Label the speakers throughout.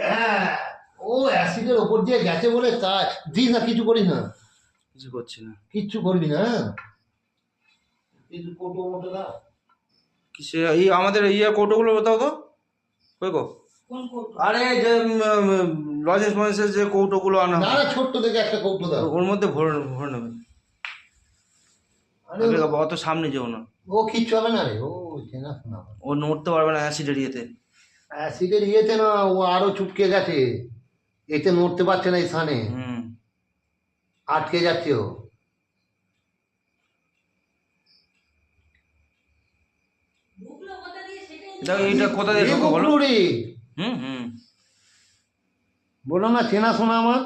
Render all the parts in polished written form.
Speaker 1: হ্যাঁ, ও অ্যাসিডের ওপর দিয়ে গেছে বলে তাই দিস না, কিছু করিস না,
Speaker 2: কিছু করছি না।
Speaker 1: কিচ্ছু করবি না। কিছু কোটো মোটো দাও।
Speaker 2: কিসে এই আমাদের কৌটোগুলো দাও তো। কই গো?
Speaker 3: কোন কৌটো?
Speaker 2: আরে যে লজেন্স মজেন্সের যে কৌটোগুলো আনা
Speaker 1: না
Speaker 2: হয়,
Speaker 1: না, ছোট্ট থেকে একটা কৌটো দাও।
Speaker 2: ওর মধ্যে ভরে ভরে নেবে।
Speaker 1: আরে
Speaker 2: আগে অত সামনে যেও না,
Speaker 1: ও কিচ্ছু হবে না রে, ও চেনা শোনা।
Speaker 2: ও নড়তে পারবে না অ্যাসিডের ইয়েতে।
Speaker 1: অ্যাসিডের ইয়েতে না, ও আরো চুপকে গেছে, এতে নড়তে পারছে না, এই স্থানে আটকে যাচ্ছে ও।
Speaker 3: ঢুকলো কোথা দিয়ে সেটাই
Speaker 2: দেখো এইটা কোথা দিয়ে ঢোকা বলো।
Speaker 1: ঢুকলো রে,
Speaker 2: হুম
Speaker 1: বলো না চেনা শোনা আমার।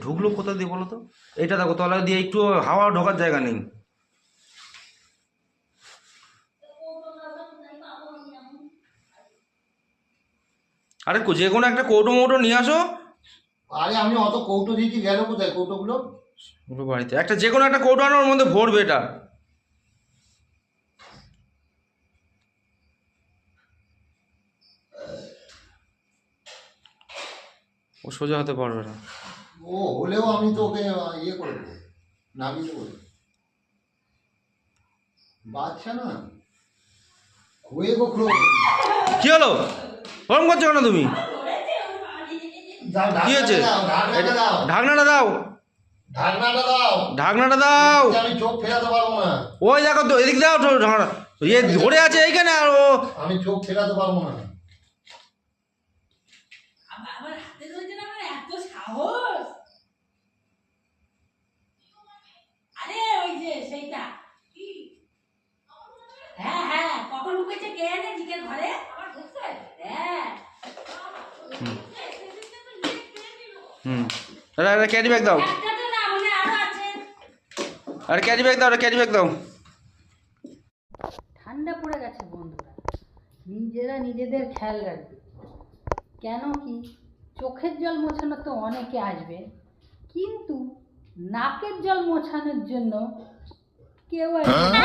Speaker 2: ঢুকলো কোথা দিয়ে বলো তো। এটা দেখো তলা দিয়ে একটু হাওয়া ঢোকার জায়গা নেই। আরে যে কোনো একটা কৌটো মৌটো নিয়ে আসো।
Speaker 1: আরে আমি অত কৌটো দিয়েছি, গেল কোথায় কৌটোগুলো?
Speaker 2: ওর বাড়িতে একটা যে কোনো একটা কৌটো আনো, ওর মধ্যে ভরবে এটা। ও সোজা হতে পারবে না।
Speaker 1: ও হলেও আমি তো ওকে ইয়ে করে দেবো, নামিয়ে দেবো। বাচ্চা না হয়ে গোখরো।
Speaker 2: কি হলো? গরম করছো কেন তুমি?
Speaker 1: দাও,
Speaker 2: কি হয়েছে?
Speaker 1: ঢাকনাটা দাও,
Speaker 2: ঢাকনাটা দাও,
Speaker 1: ঢাকনাটা দাও।
Speaker 2: ঢাকনাটা দাও।
Speaker 1: আমি চোখ ফেরাতে পারবো না,
Speaker 2: ওই দেখো তো, এদিক দাও তো ঢাকনা। ইয়ে ধরে আছে এইখানে, আর ও
Speaker 1: আমি চোখ ফেরাতে পারবো না।
Speaker 3: আমার হাতে ধরছে না, আমার এত সাহস। আরে ওই যে সেইটা কি, হ্যাঁ হ্যাঁ, কখন ঢুকেছে কে জানে দিকের ঘরে আমার ঢুকছে। হ্যাঁ
Speaker 2: আরে ক্যারি ব্যাগ দাও,
Speaker 3: একটা তো না, মনে আরো আছে।
Speaker 2: আরে ক্যারি ব্যাগ দাও, আরে ক্যারি ব্যাগ দাও।
Speaker 4: ঠান্ডা পড়ে গেছে বন্ধুরা, নিজেরা নিজেদের খেয়াল রাখবে। কেন কি, চোখের জল মোছানো তো অনেকে আসবে, কিন্তু নাকের জল মোছানোর জন্য কেউ আসবে না।